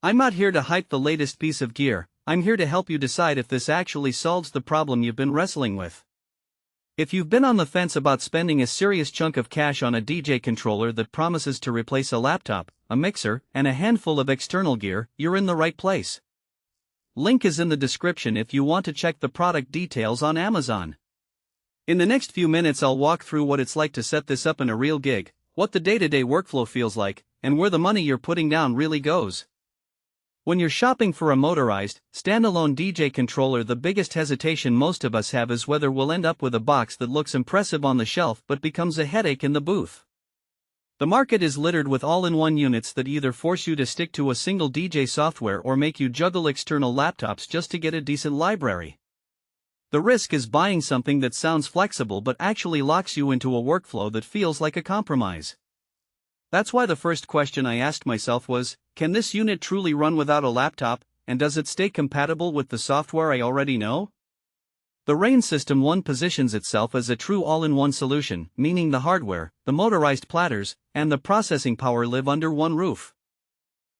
I'm not here to hype the latest piece of gear, I'm here to help you decide if this actually solves the problem you've been wrestling with. If you've been on the fence about spending a serious chunk of cash on a DJ controller that promises to replace a laptop, a mixer, and a handful of external gear, you're in the right place. Link is in the description if you want to check the product details on Amazon. In the next few minutes I'll walk through what it's like to set this up in a real gig, what the day-to-day workflow feels like, and where the money you're putting down really goes. When you're shopping for a motorized, standalone DJ controller, the biggest hesitation most of us have is whether we'll end up with a box that looks impressive on the shelf but becomes a headache in the booth. The market is littered with all-in-one units that either force you to stick to a single DJ software or make you juggle external laptops just to get a decent library. The risk is buying something that sounds flexible but actually locks you into a workflow that feels like a compromise. That's why the first question I asked myself was, can this unit truly run without a laptop, and does it stay compatible with the software I already know? The RANE System 1 positions itself as a true all-in-one solution, meaning the hardware, the motorized platters, and the processing power live under one roof.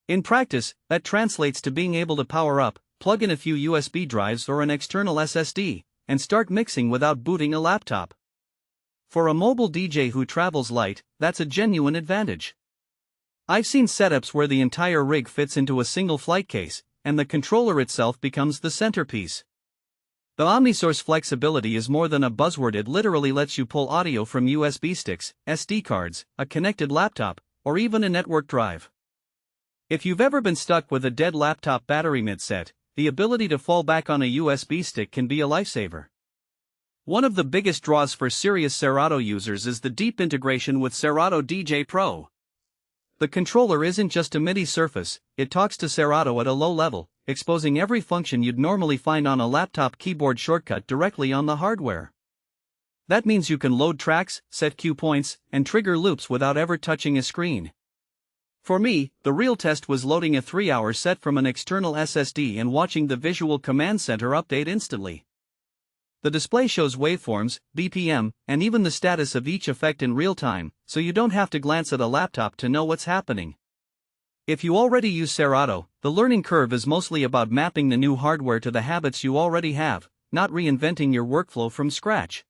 In practice, that translates to being able to power up, plug in a few USB drives or an external SSD, and start mixing without booting a laptop. For a mobile DJ who travels light, that's a genuine advantage. I've seen setups where the entire rig fits into a single flight case, and the controller itself becomes the centerpiece. The OMNISOURCE flexibility is more than a buzzword, it literally lets you pull audio from USB sticks, SD cards, a connected laptop, or even a network drive. If you've ever been stuck with a dead laptop battery mid-set, the ability to fall back on a USB stick can be a lifesaver. One of the biggest draws for serious SERATO users is the deep integration with SERATO DJ Pro. The controller isn't just a MIDI surface, it talks to SERATO at a low level, exposing every function you'd normally find on a laptop keyboard shortcut directly on the hardware. That means you can load tracks, set cue points, and trigger loops without ever touching a screen. For me, the real test was loading a 3-hour set from an external SSD and watching the Visual Command Center update instantly. The display shows waveforms, BPM, and even the status of each effect in real time, so you don't have to glance at a laptop to know what's happening. If you already use SERATO, the learning curve is mostly about mapping the new hardware to the habits you already have, not reinventing your workflow from scratch.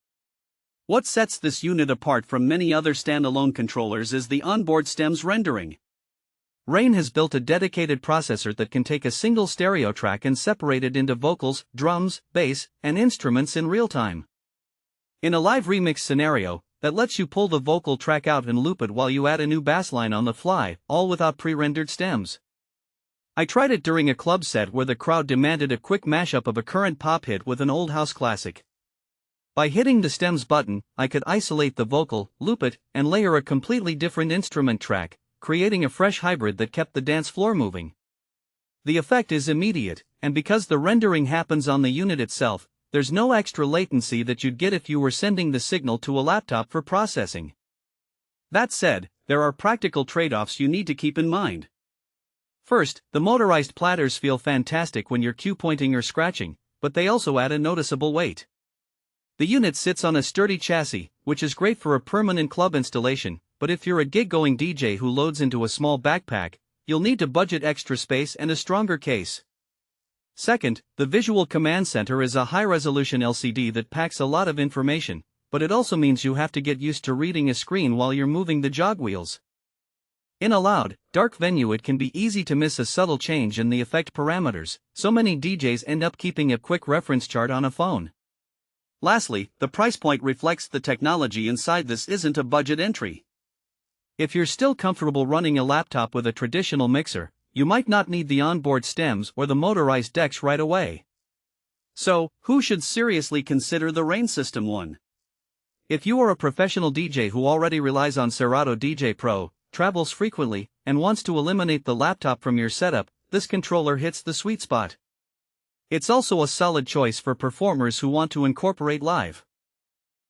What sets this unit apart from many other standalone controllers is the onboard stems rendering. RANE has built a dedicated processor that can take a single stereo track and separate it into vocals, drums, bass, and instruments in real time. In a live remix scenario, that lets you pull the vocal track out and loop it while you add a new bass line on the fly, all without pre-rendered stems. I tried it during a club set where the crowd demanded a quick mashup of a current pop hit with an old house classic. By hitting the stems button, I could isolate the vocal, loop it, and layer a completely different instrument track, creating a fresh hybrid that kept the dance floor moving. The effect is immediate, and because the rendering happens on the unit itself, there's no extra latency that you'd get if you were sending the signal to a laptop for processing. That said, there are practical trade-offs you need to keep in mind. First, the motorized platters feel fantastic when you're cue pointing or scratching, but they also add a noticeable weight. The unit sits on a sturdy chassis, which is great for a permanent club installation, but if you're a gig-going DJ who loads into a small backpack, you'll need to budget extra space and a stronger case. Second, the Visual Command Center is a high-resolution LCD that packs a lot of information, but it also means you have to get used to reading a screen while you're moving the jog wheels. In a loud, dark venue it can be easy to miss a subtle change in the effect parameters, so many DJs end up keeping a quick reference chart on a phone. Lastly, the price point reflects the technology inside. This isn't a budget entry. If you're still comfortable running a laptop with a traditional mixer, you might not need the onboard stems or the motorized decks right away. So, who should seriously consider the RANE System 1? If you are a professional DJ who already relies on SERATO DJ Pro, travels frequently, and wants to eliminate the laptop from your setup, this controller hits the sweet spot. It's also a solid choice for performers who want to incorporate live